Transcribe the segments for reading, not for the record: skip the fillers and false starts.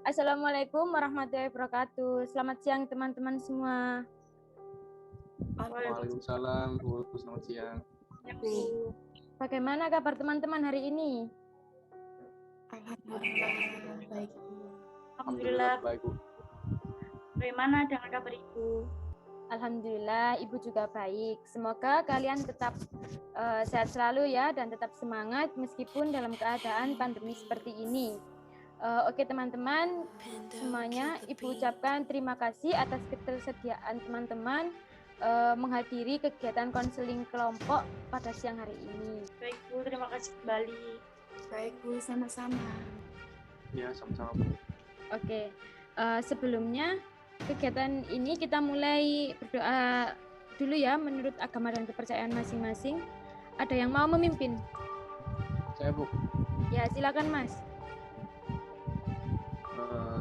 Assalamualaikum warahmatullahi wabarakatuh. Selamat siang teman-teman semua. Waalaikumsalam, Bu. Selamat siang. Bagaimana kabar teman-teman hari ini? Alhamdulillah baik. Alhamdulillah baik, Bu. Bagaimana dengan kabar Ibu? Alhamdulillah, Ibu juga baik. Semoga kalian tetap sehat selalu ya dan tetap semangat meskipun dalam keadaan pandemi seperti ini. Oke teman-teman, semuanya Ibu ucapkan terima kasih atas ketersediaan teman-teman menghadiri kegiatan konseling kelompok pada siang hari ini. Baik Bu, terima kasih kembali. Baik Bu, sama-sama. Ya, sama-sama, Bu. Oke, sebelumnya kegiatan ini kita mulai berdoa dulu ya menurut agama dan kepercayaan masing-masing. Ada yang mau memimpin? Saya, Bu. Ya, silakan Mas.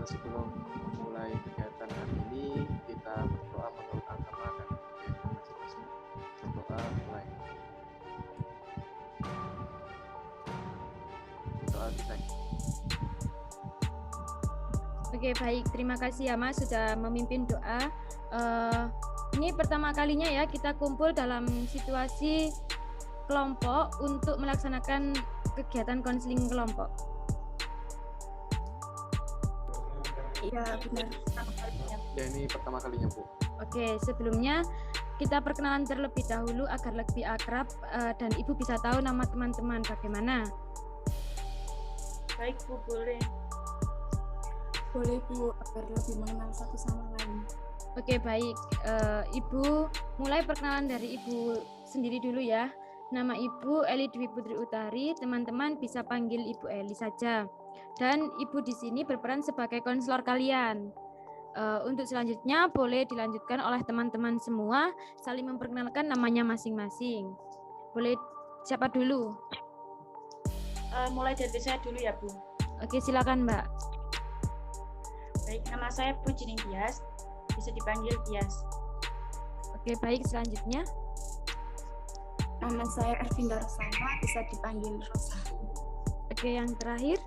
Sebelum memulai kegiatan hari ini, kita berdoa menurut agama dan kepercayaan masing-masing. Berdoa mulai. Doa kita. Oke, baik. Terima kasih ya Mas sudah memimpin doa. Ini pertama kalinya ya kita kumpul dalam situasi kelompok untuk melaksanakan kegiatan konseling kelompok. Iya, benar. Ya, ini pertama kalinya, Bu. Oke, sebelumnya kita perkenalan terlebih dahulu agar lebih akrab dan Ibu bisa tahu nama teman-teman bagaimana. Baik Bu, boleh. Boleh Bu, agar lebih mengenal satu sama lain. Oke, baik. Ibu mulai perkenalan dari Ibu sendiri dulu ya. Nama Ibu Eli Dwi Putri Utari, teman-teman bisa panggil Ibu Eli saja. Dan Ibu di sini berperan sebagai konselor kalian. Untuk selanjutnya boleh dilanjutkan oleh teman-teman semua, saling memperkenalkan namanya masing-masing. Boleh siapa dulu? Mulai dari saya dulu ya Bu. Oke, silakan Mbak. Baik, nama saya Puji Tias, bisa dipanggil Tias. Oke, baik, selanjutnya. Nama saya Ervinda Rosana, bisa dipanggil Rosa. Oke, yang terakhir.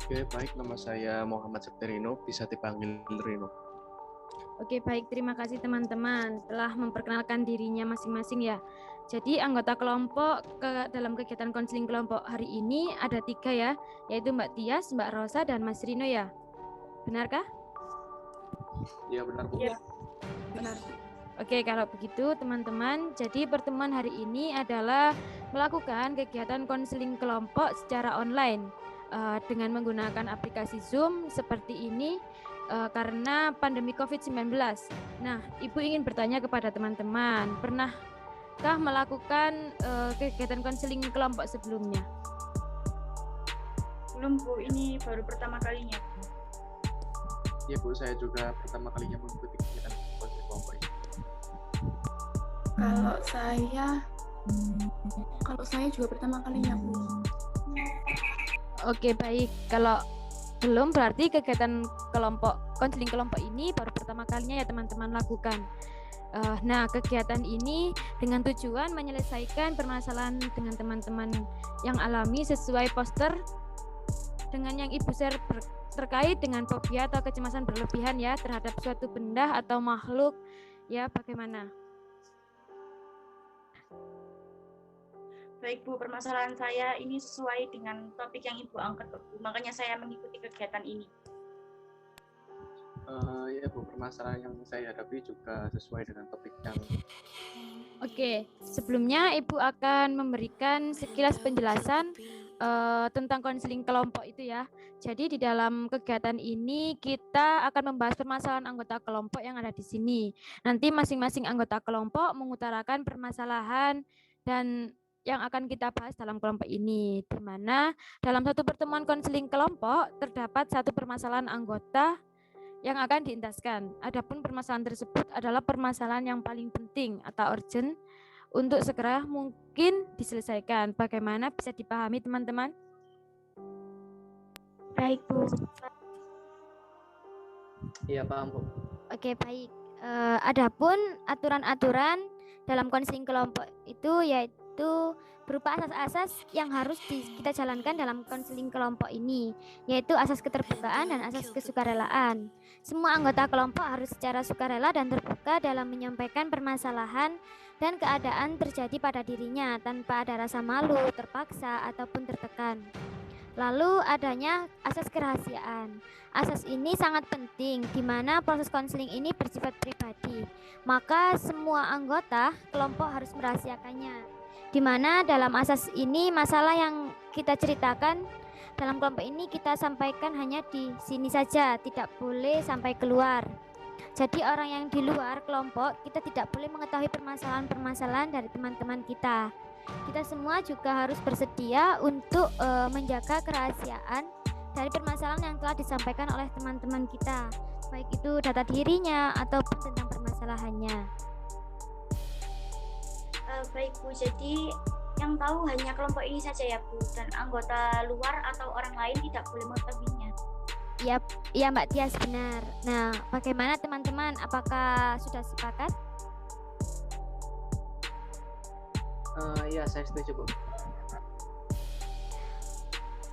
Oke, baik. Nama saya Muhammad Septerino, bisa dipanggil Rino. Oke, baik. Terima kasih teman-teman telah memperkenalkan dirinya masing-masing ya. Jadi anggota kelompok dalam kegiatan konseling kelompok hari ini ada 3 ya, yaitu Mbak Tias, Mbak Rosa, dan Mas Rino ya. Benarkah? Iya, benar, Bu. Iya, benar. Oke, kalau begitu teman-teman, jadi pertemuan hari ini adalah melakukan kegiatan konseling kelompok secara online dengan menggunakan aplikasi Zoom seperti ini karena pandemi COVID-19. Nah, Ibu ingin bertanya kepada teman-teman, pernahkah melakukan kegiatan konseling kelompok sebelumnya? Belum Bu, ini baru pertama kalinya Bu. Iya, Bu, saya juga pertama kalinya mengikuti kegiatan konseling kelompok ini. Kalau saya juga pertama kalinya Bu. Oke, baik. Kalau belum berarti kegiatan konseling kelompok ini baru pertama kalinya ya teman-teman lakukan. Nah, kegiatan ini dengan tujuan menyelesaikan permasalahan dengan teman-teman yang alami sesuai poster dengan yang Ibu share terkait dengan fobia atau kecemasan berlebihan ya terhadap suatu benda atau makhluk ya, bagaimana? Baik Bu, permasalahan saya ini sesuai dengan topik yang Ibu angkat Bu, makanya saya mengikuti kegiatan ini. Ya, Bu, permasalahan yang saya hadapi juga sesuai dengan topik yang... Oke, sebelumnya Ibu akan memberikan sekilas penjelasan tentang konseling kelompok itu ya. Jadi di dalam kegiatan ini kita akan membahas permasalahan anggota kelompok yang ada di sini. Nanti masing-masing anggota kelompok mengutarakan permasalahan dan yang akan kita bahas dalam kelompok ini, di mana dalam satu pertemuan konseling kelompok terdapat satu permasalahan anggota yang akan diintaskan. Adapun permasalahan tersebut adalah permasalahan yang paling penting atau urgent untuk segera mungkin diselesaikan. Bagaimana bisa dipahami teman-teman? Baik Bu. Iya, paham, Bu. Oke, baik. Adapun aturan-aturan dalam konseling kelompok itu yaitu berupa asas-asas yang harus kita jalankan dalam konseling kelompok ini, yaitu asas keterbukaan dan asas kesukarelaan. Semua anggota kelompok harus secara sukarela dan terbuka dalam menyampaikan permasalahan dan keadaan terjadi pada dirinya tanpa ada rasa malu, terpaksa, ataupun tertekan. Lalu adanya asas kerahasiaan. Asas ini sangat penting di mana proses konseling ini bersifat pribadi. Maka semua anggota kelompok harus merahasiakannya. Di mana dalam asas ini masalah yang kita ceritakan dalam kelompok ini kita sampaikan hanya di sini saja, tidak boleh sampai keluar. Jadi orang yang di luar kelompok kita tidak boleh mengetahui permasalahan-permasalahan dari teman-teman kita. Kita semua juga harus bersedia untuk menjaga kerahasiaan dari permasalahan yang telah disampaikan oleh teman-teman kita, baik itu data dirinya ataupun tentang permasalahannya. Baik Bu, jadi yang tahu hanya kelompok ini saja ya Bu, dan anggota luar atau orang lain tidak boleh mengetahuinya. Iya Mbak Tias, benar. Nah, bagaimana teman-teman? Apakah sudah sepakat? Ya, saya setuju, Bu.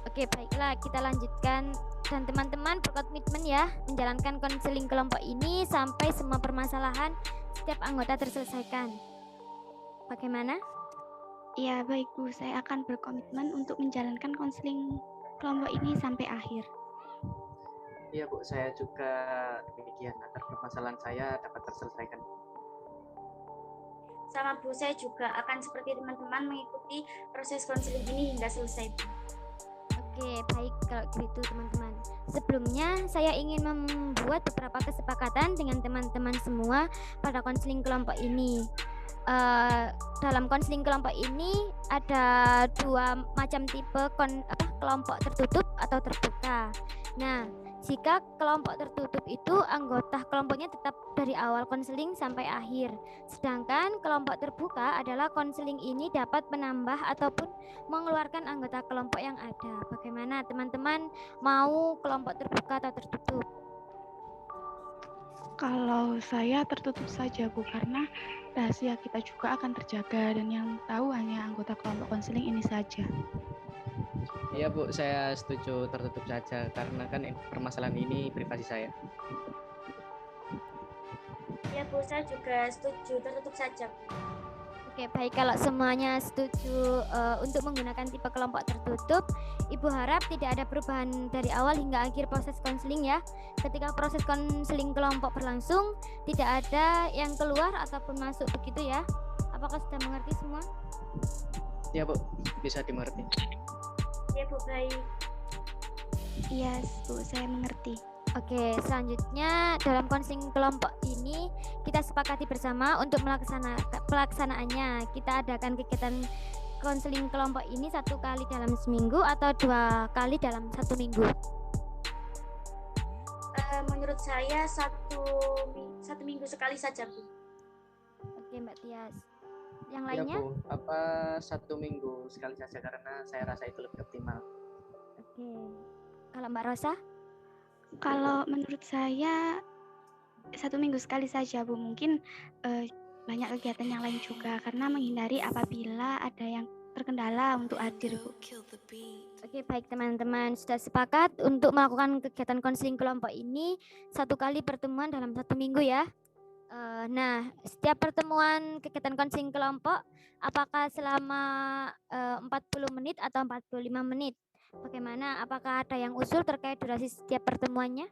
Oke, baiklah, kita lanjutkan. Dan teman-teman berkomitmen ya menjalankan konseling kelompok ini sampai semua permasalahan setiap anggota terselesaikan. Bagaimana? Ya, baik Bu, saya akan berkomitmen untuk menjalankan konseling kelompok ini sampai akhir. Iya, Bu, saya juga demikian agar permasalahan saya dapat terselesaikan. Sama Bu, saya juga akan seperti teman-teman mengikuti proses konseling ini hingga selesai Bu. Oke, baik kalau gitu teman-teman. Sebelumnya saya ingin membuat beberapa kesepakatan dengan teman-teman semua pada konseling kelompok ini. Dalam konseling kelompok ini ada dua macam tipe kelompok tertutup atau terbuka. Nah, jika kelompok tertutup itu anggota kelompoknya tetap dari awal konseling sampai akhir. Sedangkan kelompok terbuka adalah konseling ini dapat menambah ataupun mengeluarkan anggota kelompok yang ada. Bagaimana teman-teman, mau kelompok terbuka atau tertutup? Kalau saya tertutup saja Bu, karena rahasia kita juga akan terjaga dan yang tahu hanya anggota kelompok konseling ini saja. Iya, Bu, saya setuju tertutup saja karena kan permasalahan ini privasi saya. Ya Bu, saya juga setuju tertutup saja Bu. Oke, baik, kalau semuanya setuju untuk menggunakan tipe kelompok tertutup, Ibu harap tidak ada perubahan dari awal hingga akhir proses konseling ya. Ketika proses konseling kelompok berlangsung, tidak ada yang keluar ataupun masuk begitu ya. Apakah sudah mengerti semua? Iya, Bu, bisa dimengerti. Ya Bu, baik. Iya Bu, saya mengerti. Oke, selanjutnya dalam konseling kelompok ini kita sepakati bersama untuk pelaksanaannya. Kita adakan kegiatan konseling kelompok ini 1 kali dalam seminggu atau 2 kali dalam 1 minggu. Menurut saya satu minggu sekali saja Bu. Oke Mbak Tias. Yang Iya, lainnya? Bu, 1 minggu sekali saja karena saya rasa itu lebih optimal. Oke. Kalau Mbak Rosa? Kalau menurut saya 1 minggu sekali saja Bu, mungkin banyak kegiatan yang lain juga karena menghindari apabila ada yang terkendala untuk hadir Bu. Oke, baik teman-teman, sudah sepakat untuk melakukan kegiatan konseling kelompok ini 1 kali pertemuan dalam 1 minggu ya. Nah, setiap pertemuan kegiatan konseling kelompok apakah selama 40 menit atau 45 menit? Bagaimana? Apakah ada yang usul terkait durasi setiap pertemuannya?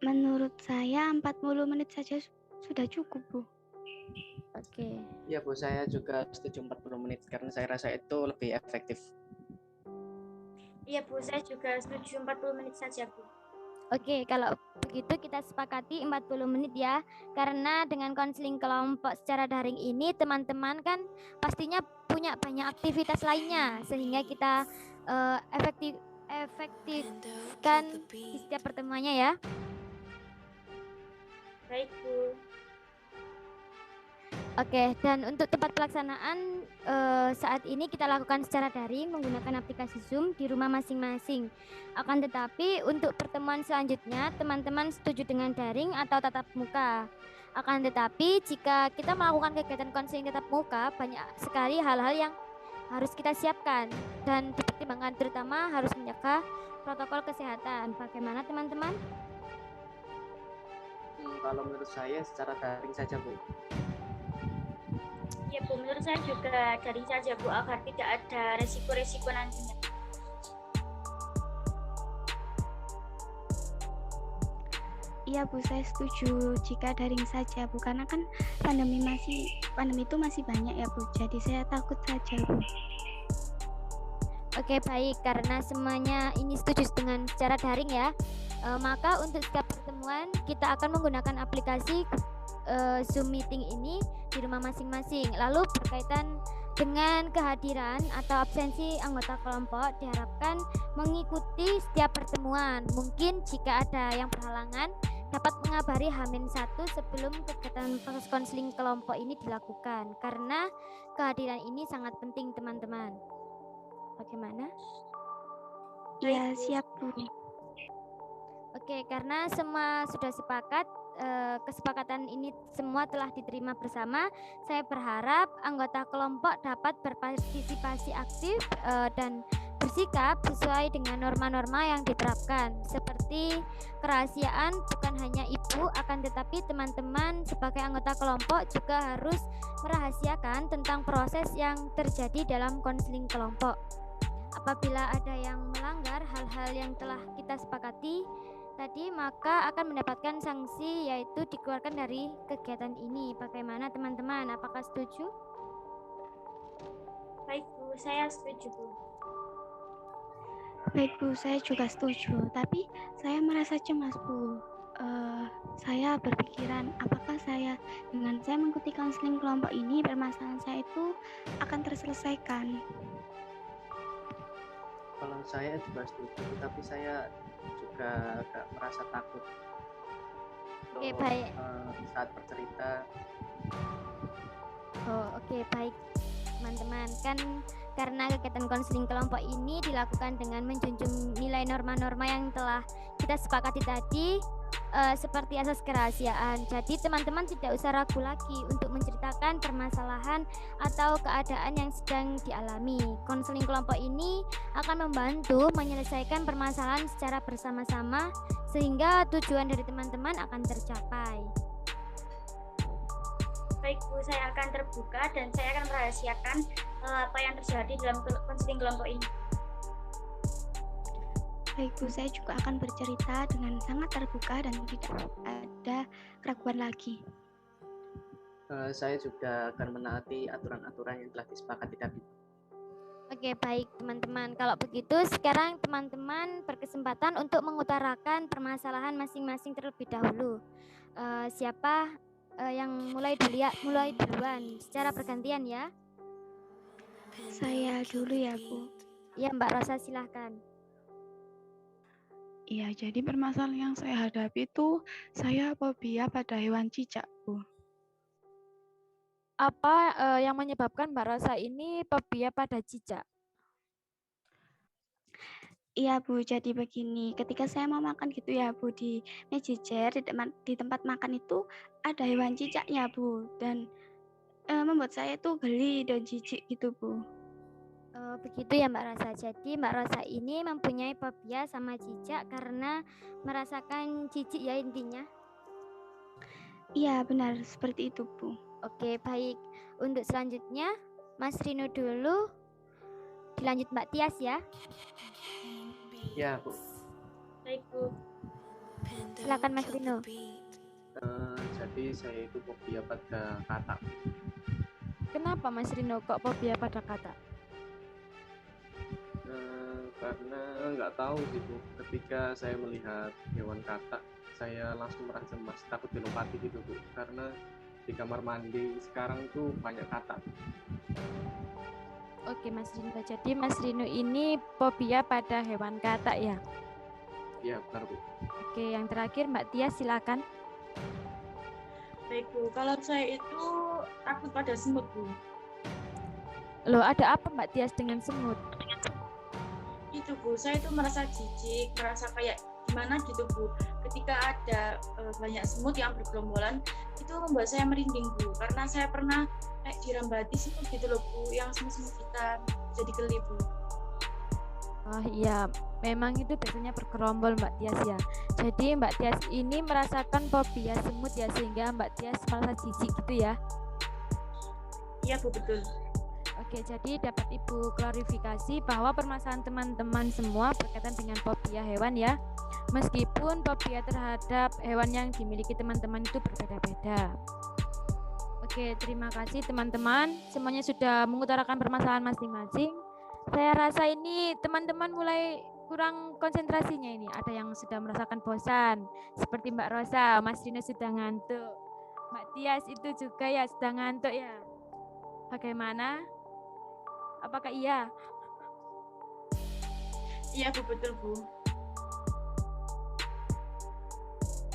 Menurut saya 40 menit saja sudah cukup Bu. Oke. Iya, Bu, saya juga setuju 40 menit karena saya rasa itu lebih efektif. Iya Bu, saya juga setuju 40 menit saja Bu. Oke, kalau begitu kita sepakati 40 menit ya. Karena dengan konseling kelompok secara daring ini teman-teman kan pastinya punya banyak aktivitas lainnya sehingga kita efektifkan di setiap pertemuannya ya. Baik Bu. Oke, dan untuk tempat pelaksanaan saat ini kita lakukan secara daring menggunakan aplikasi Zoom di rumah masing-masing. Akan tetapi untuk pertemuan selanjutnya teman-teman setuju dengan daring atau tatap muka. Akan tetapi jika kita melakukan kegiatan konseling tatap muka, banyak sekali hal-hal yang harus kita siapkan dan dipertimbangkan, terutama harus menjaga protokol kesehatan. Bagaimana teman-teman? Kalau menurut saya secara daring saja, Bu. Ya Bu, menurut saya juga daring saja Bu, agar tidak ada resiko-resiko nantinya. Iya Bu, saya setuju jika daring saja Bu, karena kan pandemi itu masih banyak ya Bu, jadi saya takut saja Bu. Oke, baik, karena semuanya ini setuju dengan secara daring ya, maka untuk setiap pertemuan kita akan menggunakan aplikasi Zoom meeting ini di rumah masing-masing. Lalu berkaitan dengan kehadiran atau absensi anggota kelompok diharapkan mengikuti setiap pertemuan. Mungkin jika ada yang berhalangan dapat mengabari H-1 sebelum kegiatan proses konseling kelompok ini dilakukan, karena kehadiran ini sangat penting teman-teman. Bagaimana? Iya, siap Bu. Oke, karena semua sudah sepakat, kesepakatan ini semua telah diterima bersama. Saya berharap anggota kelompok dapat berpartisipasi aktif dan bersikap sesuai dengan norma-norma yang diterapkan, seperti kerahasiaan bukan hanya ibu, akan tetapi teman-teman sebagai anggota kelompok juga harus merahasiakan tentang proses yang terjadi dalam konseling kelompok. Apabila ada yang melanggar hal-hal yang telah kita sepakati tadi, maka akan mendapatkan sanksi, yaitu dikeluarkan dari kegiatan ini. Bagaimana teman-teman? Apakah setuju? Baik Bu, saya setuju Bu. Baik Bu, saya juga setuju, tapi saya merasa cemas Bu. Saya berpikiran apakah dengan saya mengikuti konseling kelompok ini, permasalahan saya itu akan terselesaikan. Kalau saya juga setuju, tapi saya juga agak merasa takut. Oke, baik. Saat bercerita. Oke, baik teman-teman. Kan karena kegiatan konseling kelompok ini dilakukan dengan menjunjung nilai norma-norma yang telah kita sepakati tadi, seperti asas kerahasiaan. Jadi teman-teman tidak usah ragu lagi untuk menceritakan permasalahan atau keadaan yang sedang dialami. Konseling kelompok ini akan membantu menyelesaikan permasalahan secara bersama-sama sehingga tujuan dari teman-teman akan tercapai. Baik Bu, saya akan terbuka dan saya akan merahasiakan apa yang terjadi dalam konseling kelompok ini. Baik Bu, saya juga akan bercerita dengan sangat terbuka dan tidak ada keraguan lagi. Saya juga akan menaati aturan-aturan yang telah disepakati tadi. Oke, baik teman-teman. Kalau begitu sekarang teman-teman berkesempatan untuk mengutarakan permasalahan masing-masing terlebih dahulu. Siapa yang mulai duluan secara bergantian ya? Saya dulu ya Bu. Ya, Mbak Rosa, silahkan. Iya, jadi permasalahan yang saya hadapi itu saya fobia pada hewan cicak, Bu. Apa yang menyebabkan Mbak Rosa ini fobia pada cicak? Iya Bu, jadi begini, ketika saya mau makan gitu ya Bu, di Mejijer, di tempat makan itu ada hewan cicaknya Bu, dan membuat saya itu geli dan jijik gitu Bu. Begitu ya Mbak Rosa. Jadi Mbak Rosa ini mempunyai fobia sama cicak karena merasakan jijik ya intinya. Iya benar, seperti itu Bu. Oke, baik. Untuk selanjutnya Mas Rino dulu, dilanjut Mbak Tias ya. Ya Bu. Baik Bu. Silakan Mas Rino. Jadi saya itu fobia pada katak. Kenapa Mas Rino kok fobia pada katak? Karena nggak tahu sih Bu, ketika saya melihat hewan katak saya langsung merasa cemas, takut dilopati gitu Bu, karena di kamar mandi sekarang tuh banyak katak. Oke Mas Rino, jadi Mas Rino ini fobia pada hewan katak ya? Iya benar Bu. Oke, yang terakhir Mbak Tia silakan. Baik Bu, kalau saya itu takut pada semut Bu. Loh, ada apa Mbak Tias dengan semut? Itu Bu, saya itu merasa jijik, merasa kayak gimana gitu Bu. ketika ada banyak semut yang bergerombolan itu membuat saya merinding Bu, karena saya pernah kayak dirambati semut gitu loh Bu, yang semut-semut kita jadi geli Bu. Oh iya, memang itu biasanya bergerombol Mbak Tias ya. Jadi Mbak Tias ini merasakan fobia semut ya, sehingga Mbak Tias merasa jijik gitu ya. Iya Bu, betul. Oke, jadi dapat Ibu klarifikasi bahwa permasalahan teman-teman semua berkaitan dengan fobia hewan ya. Meskipun fobia terhadap hewan yang dimiliki teman-teman itu berbeda-beda. Oke, terima kasih teman-teman. Semuanya sudah mengutarakan permasalahan masing-masing. Saya rasa ini teman-teman mulai kurang konsentrasinya ini. Ada yang sudah merasakan bosan, seperti Mbak Rosa, Mas Dino sudah ngantuk. Mbak Tias itu juga ya sudah ngantuk ya. Bagaimana? Apakah iya? Iya Bu, betul Bu.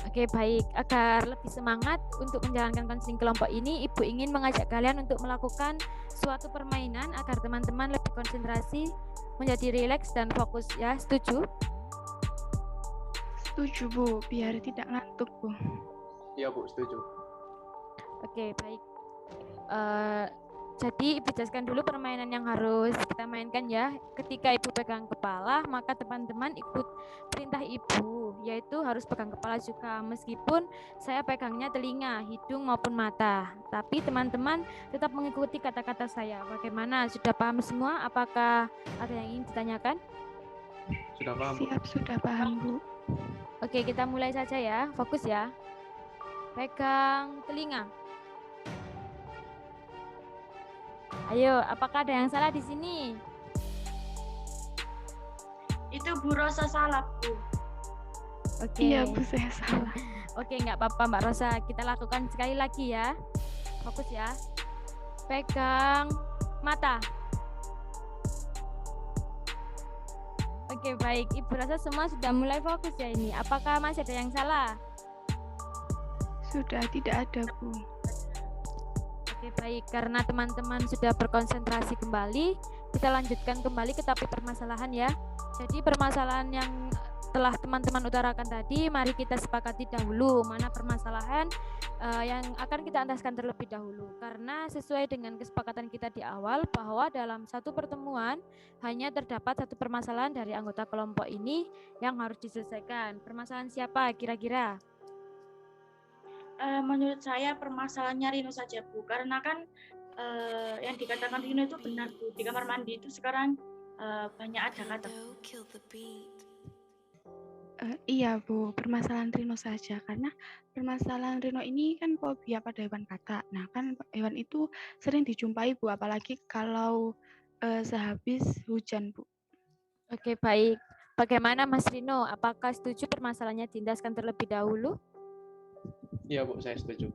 Oke, baik. Agar lebih semangat untuk menjalankan konseling kelompok ini, Ibu ingin mengajak kalian untuk melakukan suatu permainan agar teman-teman lebih konsentrasi, menjadi rileks dan fokus ya. Setuju? Setuju Bu, biar tidak ngantuk Bu. Iya Bu, setuju. Oke, baik. Jadi Ibu jelaskan dulu permainan yang harus kita mainkan ya. Ketika Ibu pegang kepala, maka teman-teman ikut perintah Ibu, yaitu harus pegang kepala juga. Meskipun saya pegangnya telinga, hidung maupun mata. Tapi teman-teman tetap mengikuti kata-kata saya. Bagaimana? Sudah paham semua? Apakah ada yang ingin ditanyakan? Sudah paham Bu? Siap, sudah paham Bu. Oke, kita mulai saja ya. Fokus ya. Pegang telinga. Ayo, apakah ada yang salah di sini? Itu Bu Rosa salah Bu. Oke. Iya Bu, saya salah. Oke, nggak apa-apa Mbak Rosa. Kita lakukan sekali lagi ya. Fokus ya. Pegang mata. Oke, baik. Ibu Rosa semua sudah mulai fokus ya ini. Apakah masih ada yang salah? Sudah tidak ada Bu. Oke, baik. Karena teman-teman sudah berkonsentrasi kembali, kita lanjutkan kembali ke topik permasalahan ya. Jadi permasalahan yang telah teman-teman utarakan tadi, mari kita sepakati dahulu mana permasalahan yang akan kita andaskan terlebih dahulu. Karena sesuai dengan kesepakatan kita di awal bahwa dalam satu pertemuan hanya terdapat satu permasalahan dari anggota kelompok ini yang harus diselesaikan. Permasalahan siapa kira-kira? Menurut saya permasalahannya Rino saja Bu, karena kan yang dikatakan Rino itu benar Bu. Di kamar mandi itu sekarang banyak ada kata. Iya Bu, permasalahan Rino saja, karena permasalahan Rino ini kan fobia pada hewan kata. Nah kan hewan itu sering dijumpai Bu, apalagi kalau sehabis hujan Bu. Oke, baik. Bagaimana Mas Rino? Apakah setuju permasalahannya diindaskan terlebih dahulu? Iya Bu, saya setuju.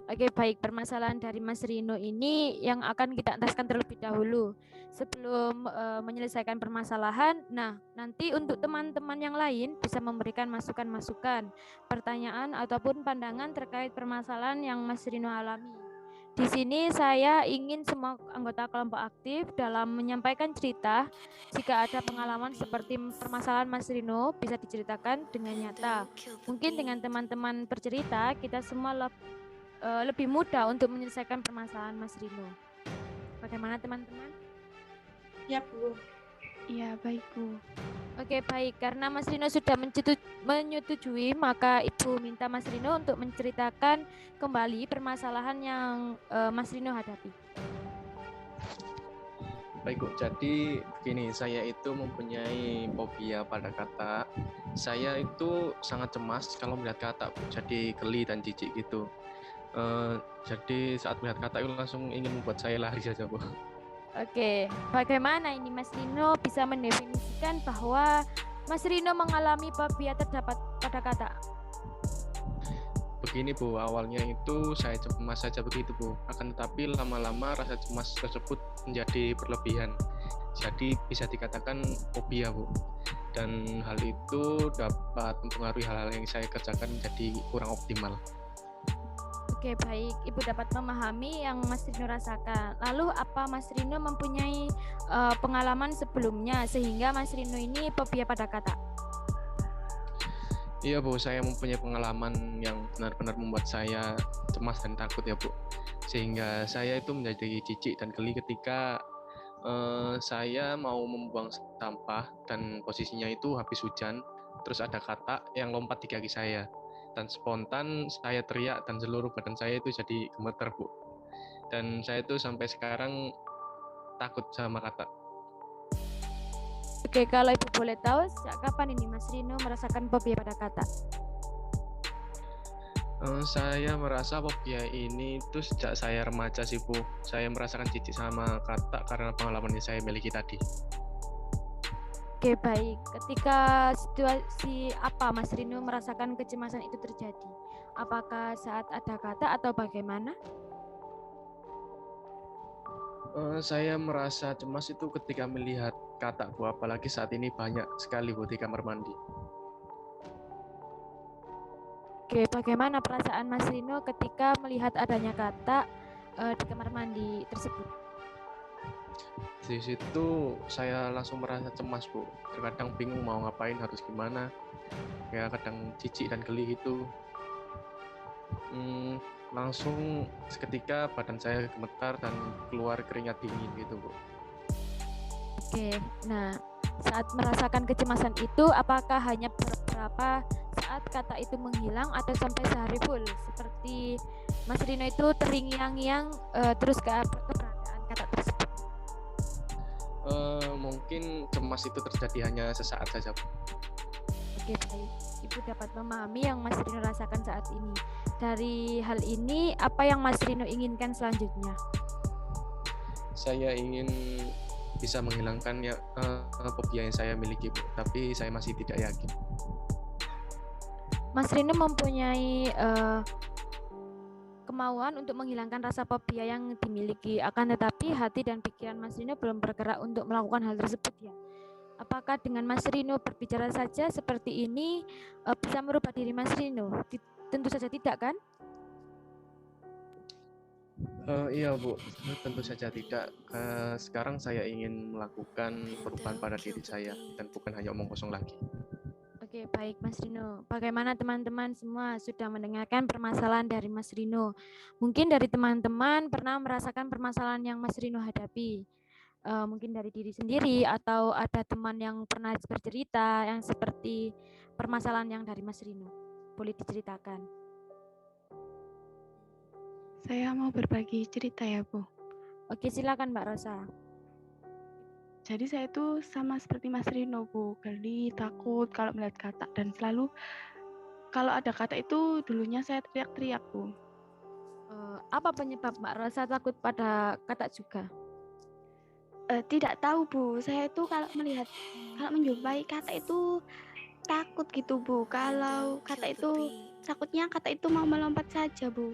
Oke, baik. Permasalahan dari Mas Rino ini yang akan kita entaskan terlebih dahulu. Sebelum menyelesaikan permasalahan, nah nanti untuk teman-teman yang lain bisa memberikan masukan-masukan, pertanyaan ataupun pandangan terkait permasalahan yang Mas Rino alami. Di sini saya ingin semua anggota kelompok aktif dalam menyampaikan cerita. Jika ada pengalaman seperti permasalahan Mas Rino bisa diceritakan dengan nyata. Mungkin dengan teman-teman bercerita, kita semua lebih mudah untuk menyelesaikan permasalahan Mas Rino. Bagaimana teman-teman? Ya Bu. Iya baik Bu. Oke, baik. Karena Mas Rino sudah menyetujui, maka Ibu minta Mas Rino untuk menceritakan kembali permasalahan yang Mas Rino hadapi. Baik Bu, jadi begini, saya itu mempunyai fobia pada kata. Saya itu sangat cemas kalau melihat kata Bu, jadi geli dan jijik gitu. Jadi saat melihat kata itu langsung ingin membuat saya lari saja Bu. Oke, bagaimana ini Mas Rino bisa mendefinisikan bahwa Mas Rino mengalami fobia terdapat pada kata? Begini Bu, awalnya itu saya cemas saja begitu Bu. Akan tetapi lama-lama rasa cemas tersebut menjadi berlebihan. Jadi bisa dikatakan fobia Bu. Dan hal itu dapat mempengaruhi hal-hal yang saya kerjakan menjadi kurang optimal. Oke, baik. Ibu dapat memahami yang Mas Rino rasakan. Lalu apa Mas Rino mempunyai pengalaman sebelumnya sehingga Mas Rino ini fobia pada kata? Iya Bu, saya mempunyai pengalaman yang benar-benar membuat saya cemas dan takut ya Bu. Sehingga saya itu menjadi jijik dan geli ketika saya mau membuang sampah dan posisinya itu habis hujan, terus ada katak yang lompat di kaki saya. Dan spontan saya teriak dan seluruh badan saya itu jadi gemeter Bu. Dan saya itu sampai sekarang takut sama katak. Oke, kalau Ibu boleh tahu, sejak kapan ini Mas Rino merasakan fobia pada katak? Saya merasa fobia ini itu sejak saya remaja sih Bu. Saya merasakan jijik sama katak karena pengalaman yang saya miliki tadi. Oke, baik. Ketika situasi apa Mas Rino merasakan kecemasan itu terjadi? Apakah saat ada katak atau bagaimana? Saya merasa cemas itu ketika melihat katak Bu, apalagi saat ini banyak sekali Bu di kamar mandi. Oke, bagaimana perasaan Mas Rino ketika melihat adanya katak di kamar mandi tersebut? Di situ saya langsung merasa cemas Bu. Terkadang bingung mau ngapain, harus gimana. Ya kadang jijik dan geli gitu. Langsung seketika badan saya gemetar dan keluar keringat dingin gitu Bu. Oke, nah saat merasakan kecemasan itu apakah hanya beberapa saat katak itu menghilang atau sampai sehari full? Seperti Mas Rino itu terngiang-ngiang terus keberadaan katak tersebut. Mungkin cemas itu terjadi hanya sesaat saja Bu. Oke, baik. Ibu dapat memahami yang Mas Rino rasakan saat ini. Dari hal ini, apa yang Mas Rino inginkan selanjutnya? Saya ingin bisa menghilangkan fobia yang saya miliki Bu, tapi saya masih tidak yakin. Mas Rino mempunyai kemauan untuk menghilangkan rasa fobia yang dimiliki, akan tetapi hati dan pikiran Mas Rino belum bergerak untuk melakukan hal tersebut ya. Apakah dengan Mas Rino berbicara saja seperti ini bisa merubah diri Mas Rino? Tentu saja tidak kan? Iya Bu, tentu saja tidak. Sekarang saya ingin melakukan perubahan pada diri saya dan bukan hanya omong kosong lagi. Oke, baik Mas Rino. Bagaimana teman-teman semua sudah mendengarkan permasalahan dari Mas Rino? Mungkin dari teman-teman pernah merasakan permasalahan yang Mas Rino hadapi. Mungkin dari diri sendiri atau ada teman yang pernah bercerita yang seperti permasalahan yang dari Mas Rino. Boleh diceritakan. Saya mau berbagi cerita ya Bu. Oke, silakan Mbak Rosa. Jadi saya itu sama seperti Mas Rino Bu, geli, takut kalau melihat katak, dan selalu kalau ada katak itu dulunya saya teriak-teriak Bu. Apa penyebab Mbak Rosa takut pada katak juga? Tidak tahu Bu, saya itu kalau menjumpai katak itu takut gitu Bu. Kalau katak itu takutnya katak itu mau melompat saja Bu.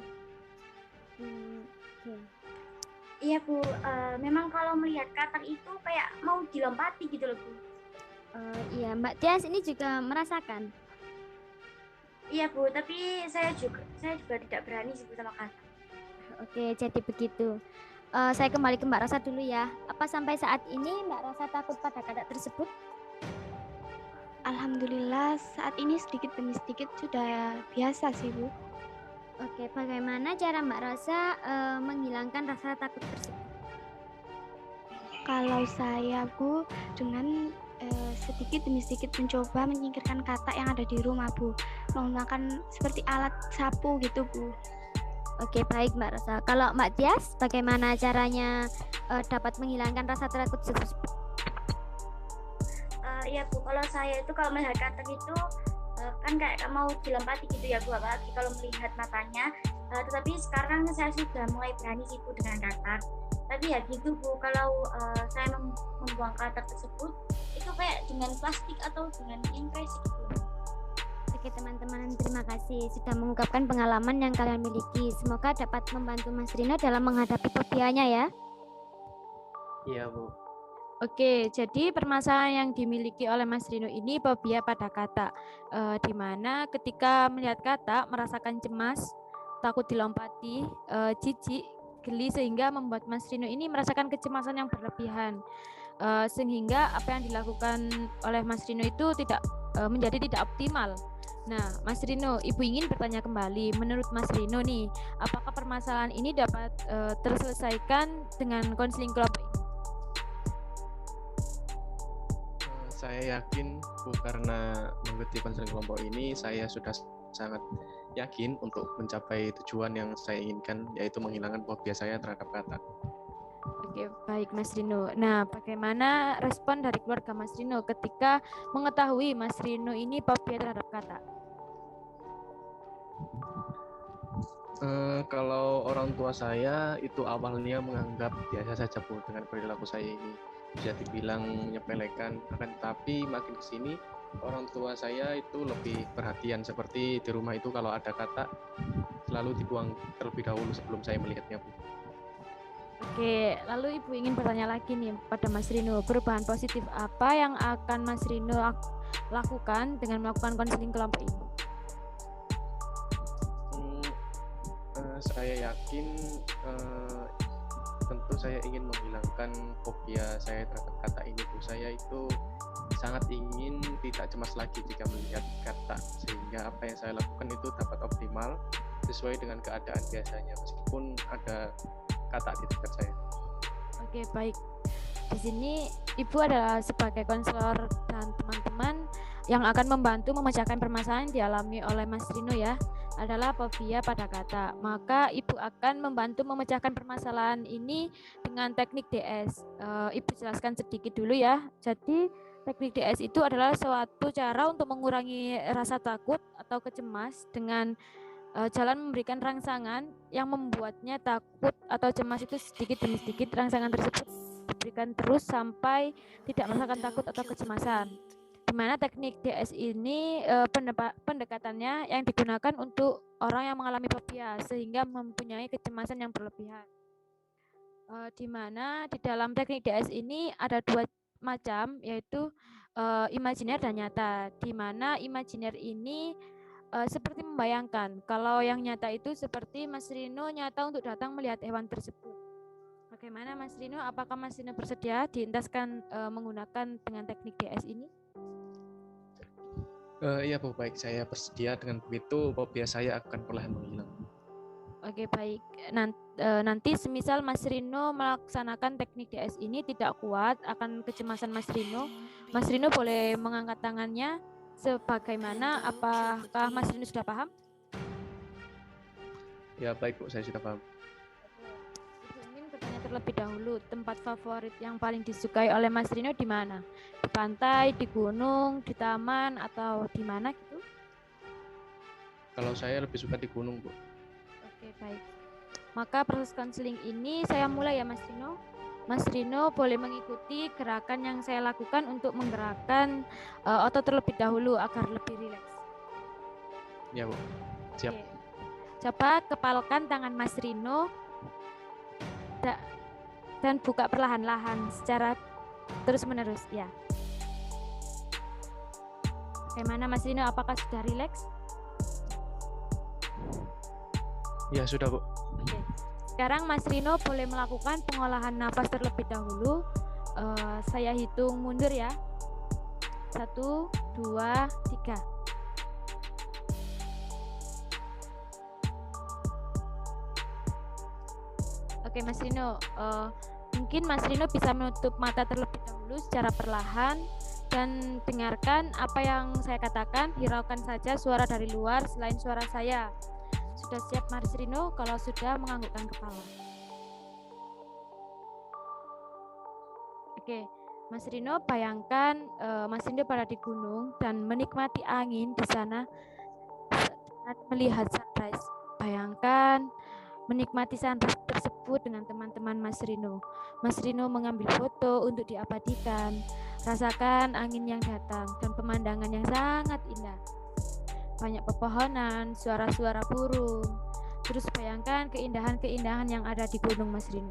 Iya Bu, memang kalau melihat katak itu kayak mau dilompati gitu loh Bu. Iya, Mbak Tias ini juga merasakan. Iya Bu, tapi saya juga tidak berani sih Bu sama katak. Oke, jadi begitu. Saya kembali ke Mbak Rosa dulu ya. Apa sampai saat ini Mbak Rosa takut pada katak tersebut? Alhamdulillah saat ini sedikit demi sedikit sudah biasa sih Bu. Oke, bagaimana cara Mbak Rosa menghilangkan rasa takut tersebut? Kalau saya Bu, dengan sedikit demi sedikit mencoba menyingkirkan katak yang ada di rumah Bu, menggunakan seperti alat sapu gitu Bu. Oke, baik Mbak Rosa. Kalau Mbak Tias, bagaimana caranya dapat menghilangkan rasa takut tersebut? Iya Bu, kalau saya itu kalau melihat katak itu kan kayak mau dilompati gitu ya Bu, apalagi kalau melihat matanya. Tetapi sekarang saya sudah mulai berani sih Bu dengan katak. Tapi ya gitu Bu, kalau saya membuang katak tersebut itu kayak dengan plastik atau dengan yang kresek gitu. Oke teman-teman, terima kasih sudah mengungkapkan pengalaman yang kalian miliki. Semoga dapat membantu Mas Rino dalam menghadapi fobianya ya. Iya Bu. Oke, jadi permasalahan yang dimiliki oleh Mas Rino ini fobia pada katak, di mana ketika melihat katak merasakan cemas, takut dilompati, jijik, geli, sehingga membuat Mas Rino ini merasakan kecemasan yang berlebihan, sehingga apa yang dilakukan oleh Mas Rino itu menjadi tidak optimal. Nah, Mas Rino, Ibu ingin bertanya kembali. Menurut Mas Rino nih, apakah permasalahan ini dapat terselesaikan dengan konseling kelompok ini? Saya yakin, Bu, karena mengikuti konseling kelompok ini, saya sudah sangat yakin untuk mencapai tujuan yang saya inginkan, yaitu menghilangkan fobia saya terhadap kata. Oke, baik Mas Rino. Nah, bagaimana respon dari keluarga Mas Rino ketika mengetahui Mas Rino ini fobia terhadap kata? Kalau orang tua saya itu awalnya menganggap biasa saja, Bu, dengan perilaku saya ini. Bisa dibilang menyepelekan, akan tetapi makin ke sini orang tua saya itu lebih perhatian, seperti di rumah itu kalau ada kata selalu dibuang terlebih dahulu sebelum saya melihatnya, Bu. Oke, lalu Ibu ingin bertanya lagi nih pada Mas Rino, perubahan positif apa yang akan Mas Rino lakukan dengan melakukan konseling kelompok ini? Saya yakin tentu saya ingin menghilangkan fobia saya terhadap kata ini, Bu. Saya itu sangat ingin tidak cemas lagi jika melihat kata, sehingga apa yang saya lakukan itu dapat optimal sesuai dengan keadaan biasanya, meskipun ada kata di dekat saya. Oke, baik. Di sini Ibu adalah sebagai konselor dan teman-teman yang akan membantu memecahkan permasalahan yang dialami oleh Mas Rino ya, adalah fobia pada kata. Maka Ibu akan membantu memecahkan permasalahan ini dengan teknik DS. Ibu jelaskan sedikit dulu ya. Jadi teknik DS itu adalah suatu cara untuk mengurangi rasa takut atau kecemas dengan jalan memberikan rangsangan yang membuatnya takut atau cemas itu sedikit demi sedikit. Rangsangan tersebut diberikan terus sampai tidak merasakan takut atau kecemasan. Di mana teknik DS ini pendekatannya yang digunakan untuk orang yang mengalami fobia sehingga mempunyai kecemasan yang berlebihan. Di mana di dalam teknik DS ini ada dua macam, yaitu imajiner dan nyata. Di mana imajiner ini seperti membayangkan, kalau yang nyata itu seperti Mas Rino nyata untuk datang melihat hewan tersebut. Bagaimana Mas Rino? Apakah Mas Rino bersedia diintaskan menggunakan dengan teknik DS ini? Iya, Bu, baik, saya bersedia. Dengan begitu fobia saya akan perlahan menghilang. Oke, baik. Nanti semisal Mas Rino melaksanakan teknik DS ini tidak kuat akan kecemasan Mas Rino boleh mengangkat tangannya. Sebagaimana, apakah Mas Rino sudah paham? Ya, baik, Bu, saya sudah paham. Ibu ingin bertanya terlebih dahulu, tempat favorit yang paling disukai oleh Mas Rino di mana? Di pantai, di gunung, di taman, atau di mana gitu? Kalau saya lebih suka di gunung, Bu. Oke, baik. Maka proses konseling ini saya mulai ya Mas Rino. Mas Rino boleh mengikuti gerakan yang saya lakukan untuk menggerakkan otot terlebih dahulu agar lebih rileks. Ya, Bu. Siap. Oke. Coba kepalkan tangan Mas Rino dan buka perlahan-lahan secara terus-menerus ya. Bagaimana Mas Rino? Apakah sudah rileks? Ya, sudah, Bu. Oke. Sekarang Mas Rino boleh melakukan pengolahan nafas terlebih dahulu. Saya hitung mundur ya. 1, 2, 3. Oke Mas Rino, mungkin Mas Rino bisa menutup mata terlebih dahulu secara perlahan dan dengarkan apa yang saya katakan. Hiraukan saja suara dari luar selain suara saya. Sudah siap Mas Rino kalau sudah menganggukkan kepala? Oke, Mas Rino bayangkan Mas Rino berada di gunung dan menikmati angin di sana saat melihat sunrise. Bayangkan menikmati sunrise tersebut dengan teman-teman Mas Rino. Mas Rino mengambil foto untuk diabadikan. Rasakan angin yang datang dan pemandangan yang sangat indah. Banyak pepohonan, suara-suara burung. Terus bayangkan keindahan-keindahan yang ada di gunung Mas Rino.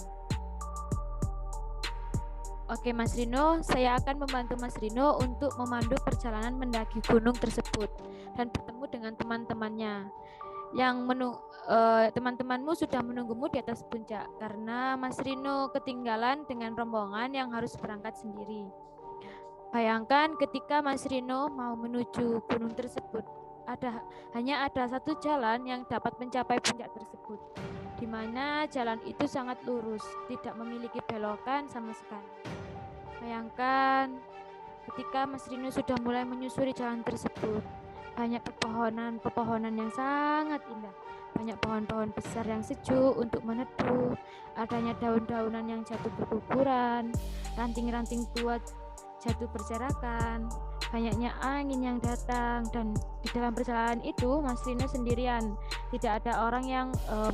Oke Mas Rino, saya akan membantu Mas Rino untuk memandu perjalanan mendaki gunung tersebut dan bertemu dengan teman-temannya. Teman-temanmu sudah menunggumu di atas puncak karena Mas Rino ketinggalan dengan rombongan yang harus berangkat sendiri. Bayangkan ketika Mas Rino mau menuju gunung tersebut, hanya ada satu jalan yang dapat mencapai puncak tersebut, di mana jalan itu sangat lurus, tidak memiliki belokan sama sekali. Bayangkan ketika Mas Rino sudah mulai menyusuri jalan tersebut, banyak pepohonan yang sangat indah. Banyak pohon-pohon besar yang sejuk untuk meneduh, adanya daun-daunan yang jatuh berguguran, ranting-ranting tua jatuh berserakan, banyaknya angin yang datang, dan di dalam perjalanan itu Mas Rino sendirian, tidak ada orang yang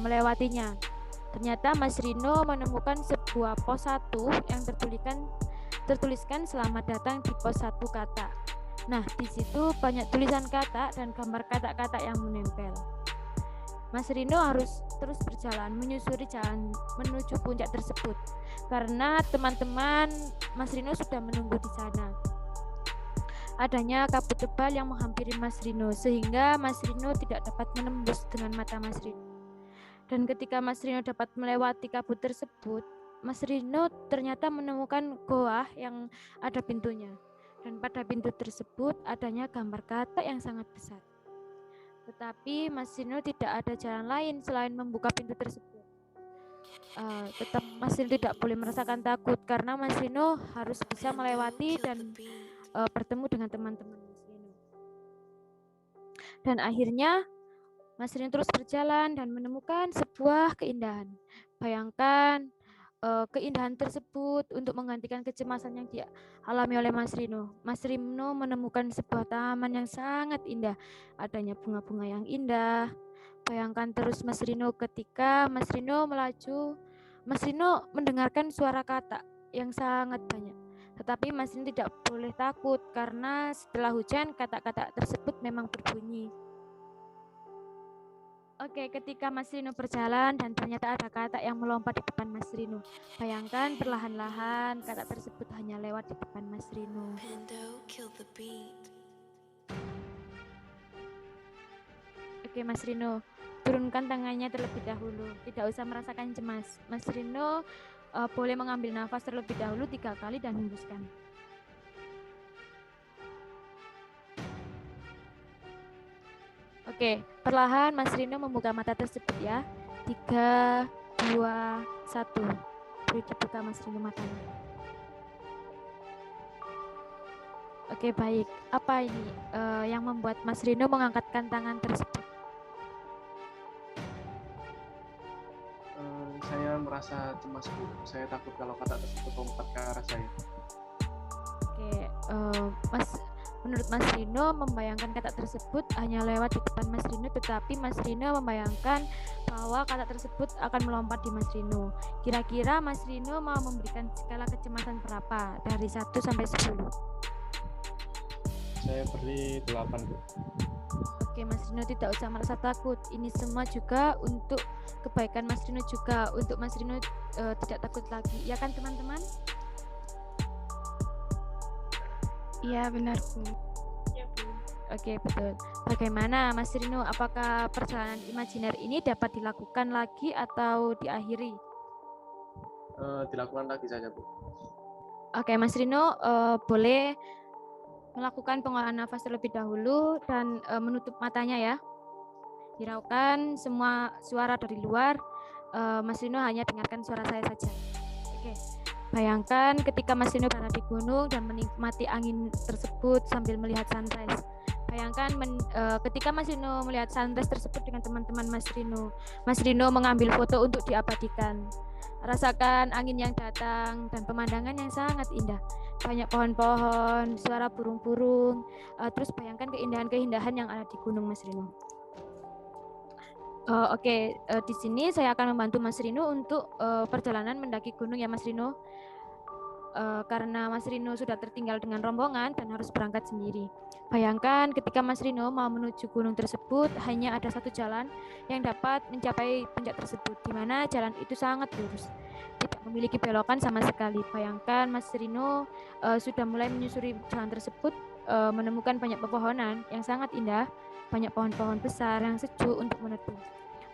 melewatinya. Ternyata Mas Rino menemukan sebuah pos 1 yang tertuliskan selamat datang di pos 1 kata. Nah, di situ banyak tulisan kata dan gambar kata-kata yang menempel. Mas Rino harus terus berjalan menyusuri jalan menuju puncak tersebut karena teman-teman Mas Rino sudah menunggu di sana. Adanya kabut tebal yang menghampiri Mas Rino sehingga Mas Rino tidak dapat menembus dengan mata Mas Rino. Dan ketika Mas Rino dapat melewati kabut tersebut, Mas Rino ternyata menemukan goa yang ada pintunya. Dan pada pintu tersebut adanya gambar kata yang sangat besar. Tetapi Mas Rino tidak ada jalan lain selain membuka pintu tersebut. Tetap Mas Rino tidak boleh merasakan takut karena Mas Rino harus bisa melewati dan bertemu dengan teman-teman Mas Rino. Dan akhirnya Mas Rino terus berjalan dan menemukan sebuah keindahan. Bayangkan keindahan tersebut untuk menggantikan kecemasan yang dialami oleh Mas Rino. Mas Rino menemukan sebuah taman yang sangat indah, adanya bunga-bunga yang indah. Bayangkan terus Mas Rino ketika Mas Rino melaju, Mas Rino mendengarkan suara kata yang sangat banyak. Tetapi Mas Rino tidak boleh takut karena setelah hujan kata-kata tersebut memang berbunyi. Oke, ketika Mas Rino berjalan dan ternyata ada kata yang melompat di depan Mas Rino. Bayangkan perlahan-lahan kata tersebut hanya lewat di depan Mas Rino. Oke, Mas Rino, turunkan tangannya terlebih dahulu. Tidak usah merasakan cemas. Mas Rino boleh mengambil nafas terlebih dahulu 3 kali dan hembuskan. Oke, perlahan Mas Rino membuka mata tersebut ya. 3, 2, 1. Beri dibuka Mas Rino matanya. Oke, baik. Apa ini yang membuat Mas Rino mengangkatkan tangan tersebut? Saya merasa cemas, Bu. Saya takut kalau kata tersebut lompat ke arah saya. Oke, menurut Mas Rino membayangkan kata tersebut hanya lewat di depan Mas Rino, tetapi Mas Rino membayangkan bahwa kata tersebut akan melompat di Mas Rino. Kira-kira Mas Rino mau memberikan skala kecemasan berapa dari 1 sampai 10? Saya beri 8, Bu. Oke, Mas Rino tidak usah merasa takut. Ini semua juga untuk kebaikan Mas Rino juga, untuk Mas Rino tidak takut lagi. Ya kan teman-teman? Iya benar Bu. Ya, Bu. Oke, betul. Bagaimana Mas Rino? Apakah perjalanan imajiner ini dapat dilakukan lagi atau diakhiri? Dilakukan lagi saja, Bu. Oke, Mas Rino boleh melakukan pengolahan nafas terlebih dahulu dan menutup matanya ya. Hiraukan semua suara dari luar. Mas Rino hanya dengarkan suara saya saja. Oke. Bayangkan ketika Mas Rino berada di gunung dan menikmati angin tersebut sambil melihat sunrise. Bayangkan ketika Mas Rino melihat sunrise tersebut dengan teman-teman Mas Rino mengambil foto untuk diabadikan. Rasakan angin yang datang dan pemandangan yang sangat indah. Banyak pohon-pohon, suara burung-burung. Terus bayangkan keindahan-keindahan yang ada di gunung Mas Rino. Oke, di sini saya akan membantu Mas Rino untuk perjalanan mendaki gunung ya Mas Rino. Karena Mas Rino sudah tertinggal dengan rombongan dan harus berangkat sendiri. Bayangkan ketika Mas Rino mau menuju gunung tersebut, hanya ada satu jalan yang dapat mencapai puncak tersebut, di mana jalan itu sangat lurus, tidak memiliki belokan sama sekali. Bayangkan Mas Rino sudah mulai menyusuri jalan tersebut, menemukan banyak pepohonan yang sangat indah, banyak pohon-pohon besar yang sejuk untuk meneduh.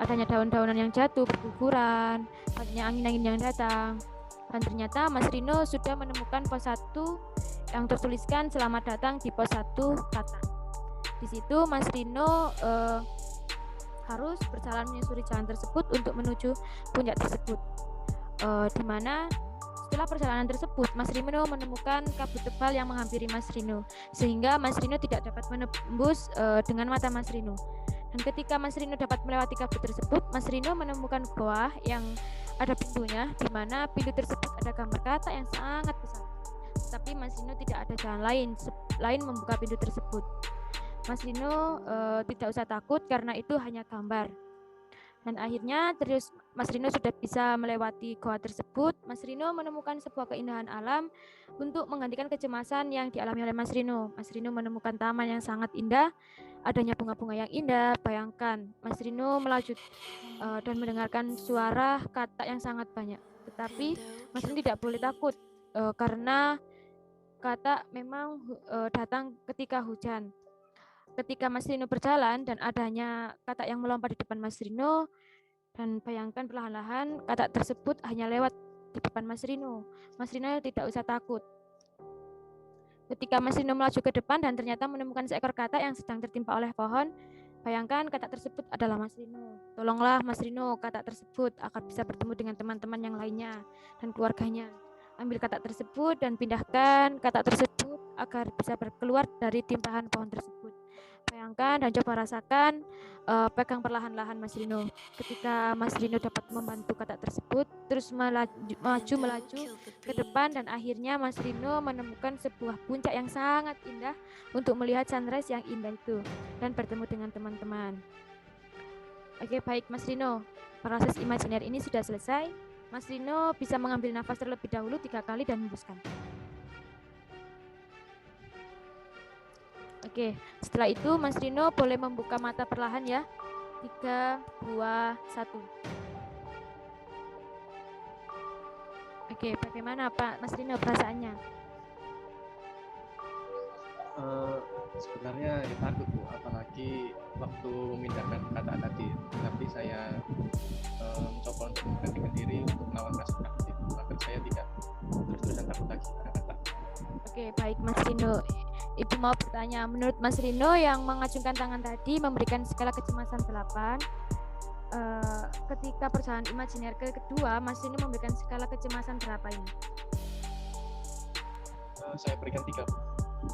Adanya daun-daunan yang jatuh berguguran, adanya angin-angin yang datang. Dan ternyata Mas Rino sudah menemukan pos 1 yang tertuliskan selamat datang di pos 1 kata. Di situ Mas Rino harus berjalan menyusuri jalan tersebut untuk menuju puncak tersebut. Di mana setelah perjalanan tersebut, Mas Rino menemukan kabut tebal yang menghampiri Mas Rino, sehingga Mas Rino tidak dapat menembus dengan mata Mas Rino. Dan ketika Mas Rino dapat melewati kabut tersebut, Mas Rino menemukan goa yang ada pintunya, di mana pintu tersebut ada gambar katak yang sangat besar. Tapi Mas Rino tidak ada jalan lain selain membuka pintu tersebut. Mas Rino tidak usah takut karena itu hanya gambar. Dan akhirnya terus Mas Rino sudah bisa melewati goa tersebut. Mas Rino menemukan sebuah keindahan alam untuk menggantikan kecemasan yang dialami oleh Mas Rino. Mas Rino menemukan taman yang sangat indah, adanya bunga-bunga yang indah. Bayangkan Mas Rino melaju dan mendengarkan suara katak yang sangat banyak. Tetapi Mas Rino tidak boleh takut karena katak memang datang ketika hujan. Ketika Mas Rino berjalan dan adanya katak yang melompat di depan Mas Rino, dan bayangkan perlahan-lahan katak tersebut hanya lewat di depan Mas Rino. Mas Rino tidak usah takut. Ketika Mas Rino melaju ke depan dan ternyata menemukan seekor katak yang sedang tertimpa oleh pohon, bayangkan katak tersebut adalah Mas Rino. Tolonglah Mas Rino, katak tersebut akan bisa bertemu dengan teman-teman yang lainnya dan keluarganya. Ambil katak tersebut dan pindahkan katak tersebut agar bisa keluar dari timpahan pohon tersebut. Bayangkan dan coba rasakan, pegang perlahan-lahan Mas Rino. Ketika Mas Rino dapat membantu katak tersebut, terus melaju ke depan, dan akhirnya Mas Rino menemukan sebuah puncak yang sangat indah untuk melihat sunrise yang indah itu dan bertemu dengan teman-teman. Oke, baik Mas Rino, proses imajiner ini sudah selesai. Mas Rino bisa mengambil nafas terlebih dahulu 3 kali dan hembuskan. Oke, setelah itu Mas Rino boleh membuka mata perlahan ya. 3, 2, 1. Oke, bagaimana Pak Mas Rino perasaannya? Sebenarnya ya takut Bu, apalagi waktu memindahkan kata tadi. Tapi saya mencoba untuk memberanikan diri untuk melawan rasa takut itu, agar saya tidak terus-terusan takut lagi pada kata. Oke, baik Mas Rino. Ibu mau bertanya, menurut Mas Rino yang mengacungkan tangan tadi memberikan skala kecemasan 8. Ketika perjalanan imajiner kedua, Mas Rino memberikan skala kecemasan berapa ini? Saya berikan 3.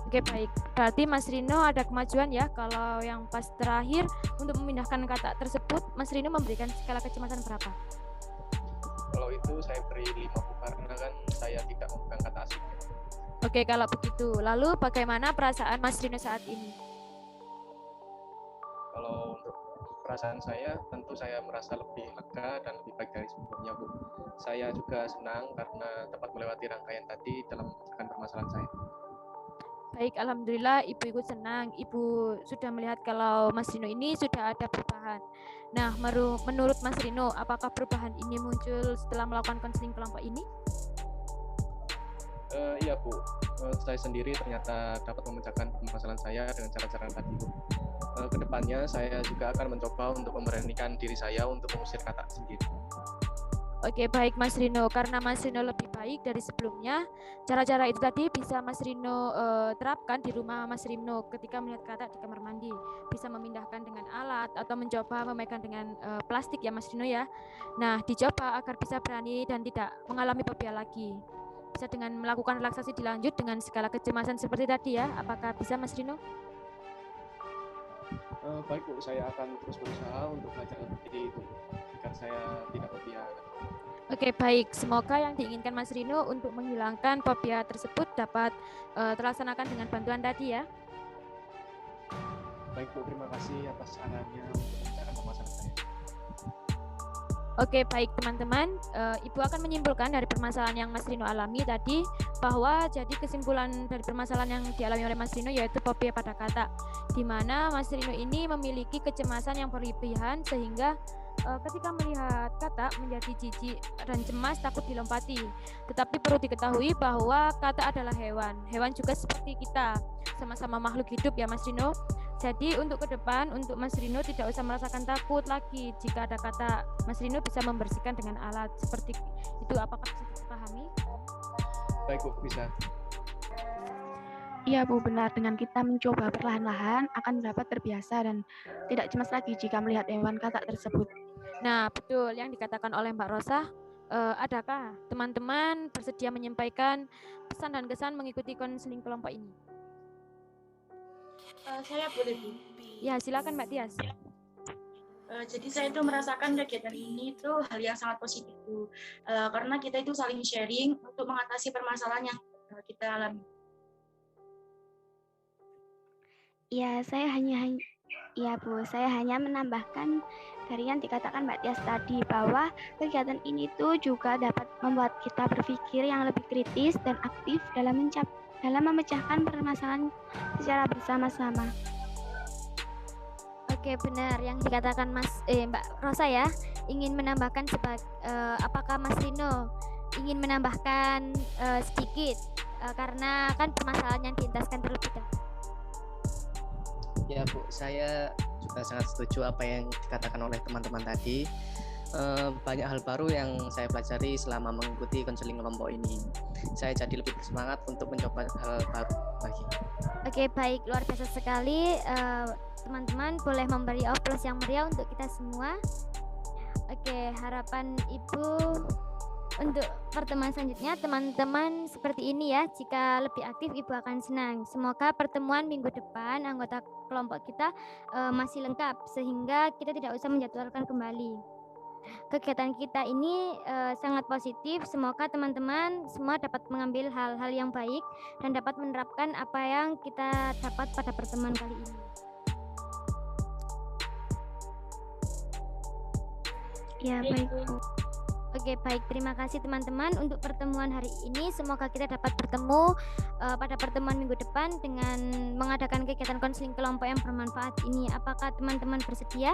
Oke, baik. Berarti Mas Rino ada kemajuan ya. Kalau yang pas terakhir untuk memindahkan katak tersebut, Mas Rino memberikan skala kecemasan berapa? Kalau itu saya beri 5 karena kan saya tidak memegang kata aslinya. Oke, kalau begitu. Lalu bagaimana perasaan Mas Rino saat ini? Kalau untuk perasaan saya, tentu saya merasa lebih lega dan lebih baik dari sebelumnya, Bu. Saya juga senang karena dapat melewati rangkaian tadi dalam memecahkan permasalahan saya. Baik, alhamdulillah Ibu ikut senang. Ibu sudah melihat kalau Mas Rino ini sudah ada perubahan. Nah, menurut Mas Rino, apakah perubahan ini muncul setelah melakukan konseling kelompok ini? Iya Bu, saya sendiri ternyata dapat memecahkan permasalahan saya dengan cara-cara tadi Bu. Kedepannya saya juga akan mencoba untuk memberanikan diri saya untuk mengusir kata sendiri. Oke, baik Mas Rino, karena Mas Rino lebih baik dari sebelumnya, cara-cara itu tadi bisa Mas Rino terapkan di rumah Mas Rino ketika melihat katak di kamar mandi. Bisa memindahkan dengan alat atau mencoba memegang dengan plastik ya Mas Rino ya. Nah, dicoba agar bisa berani dan tidak mengalami fobia lagi. Bisa dengan melakukan relaksasi dilanjut dengan skala kecemasan seperti tadi ya. Apakah bisa Mas Rino? Baik Bu, saya akan terus berusaha untuk belajar lebih itu agar saya tidak fobia. Oke, baik. Semoga yang diinginkan Mas Rino untuk menghilangkan fobia tersebut dapat terlaksanakan dengan bantuan tadi ya. Baik Bu, terima kasih atas sarannya untuk memecahkan permasalahan saya. Oke, baik teman-teman, Ibu akan menyimpulkan dari permasalahan yang Mas Rino alami tadi, bahwa jadi kesimpulan dari permasalahan yang dialami oleh Mas Rino yaitu fobia pada kata, di mana Mas Rino ini memiliki kecemasan yang berlebihan sehingga ketika melihat kata menjadi jijik dan cemas, takut dilompati. Tetapi perlu diketahui bahwa kata adalah hewan. Hewan juga seperti kita, sama-sama makhluk hidup ya Mas Rino. Jadi untuk ke depan, untuk Mas Rino tidak usah merasakan takut lagi jika ada kata. Mas Rino bisa membersihkan dengan alat seperti itu. Apakah bisa dipahami? Baik Bu, bisa. Iya Bu, benar. Dengan kita mencoba perlahan-lahan akan dapat terbiasa dan tidak cemas lagi jika melihat hewan katak tersebut. Nah, betul yang dikatakan oleh Mbak Rosa. Adakah teman-teman bersedia menyampaikan pesan dan kesan mengikuti konseling kelompok ini? Saya boleh Bu. Ya, silakan Mbak Tias. Jadi saya itu merasakan kegiatan ini itu hal yang sangat positif Bu. Karena kita itu saling sharing untuk mengatasi permasalahan yang kita alami. Ya, saya hanya menambahkan dari yang dikatakan Mbak Tias tadi bahwa kegiatan ini tuh juga dapat membuat kita berpikir yang lebih kritis dan aktif dalam memecahkan permasalahan secara bersama-sama. Oke, benar yang dikatakan Mbak Rosa ya. Ingin menambahkan apakah Mas Rino ingin menambahkan sedikit karena kan permasalahan yang diintaskan terlebih dahulu. Ya Bu, saya juga sangat setuju apa yang dikatakan oleh teman-teman tadi. Banyak hal baru yang saya pelajari selama mengikuti konseling kelompok ini. Saya jadi lebih bersemangat untuk mencoba hal baru lagi. Oke, baik, luar biasa sekali. Teman-teman boleh memberi aplaus yang meriah untuk kita semua. Oke, harapan Ibu untuk pertemuan selanjutnya teman-teman seperti ini ya. Jika lebih aktif Ibu akan senang. Semoga pertemuan minggu depan anggota kelompok kita masih lengkap sehingga kita tidak usah menjadwalkan kembali. Kegiatan kita ini sangat positif. Semoga teman-teman semua dapat mengambil hal-hal yang baik dan dapat menerapkan apa yang kita dapat pada pertemuan kali ini. Ya, baik Bu. Oke, baik. Terima kasih teman-teman untuk pertemuan hari ini. Semoga kita dapat bertemu pada pertemuan minggu depan dengan mengadakan kegiatan konseling kelompok yang bermanfaat ini. Apakah teman-teman bersedia?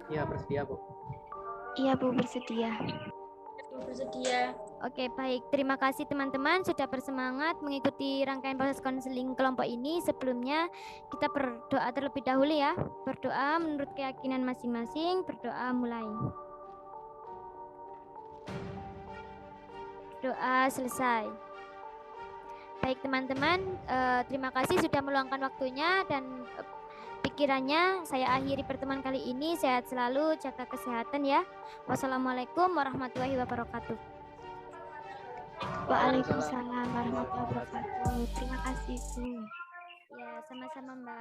Iya, bersedia Bu. Iya Bu, bersedia. Bersedia. Oke, baik. Terima kasih teman-teman sudah bersemangat mengikuti rangkaian proses konseling kelompok ini. Sebelumnya kita berdoa terlebih dahulu ya. Berdoa menurut keyakinan masing-masing. Berdoa mulai. Doa selesai. Baik teman-teman, terima kasih sudah meluangkan waktunya dan pikirannya. Saya akhiri pertemuan kali ini. Sehat selalu, jaga kesehatan ya. Wassalamualaikum warahmatullahi wabarakatuh. Waalaikumsalam warahmatullahi wabarakatuh. Terima kasih Bu. Ya, sama-sama Mbak.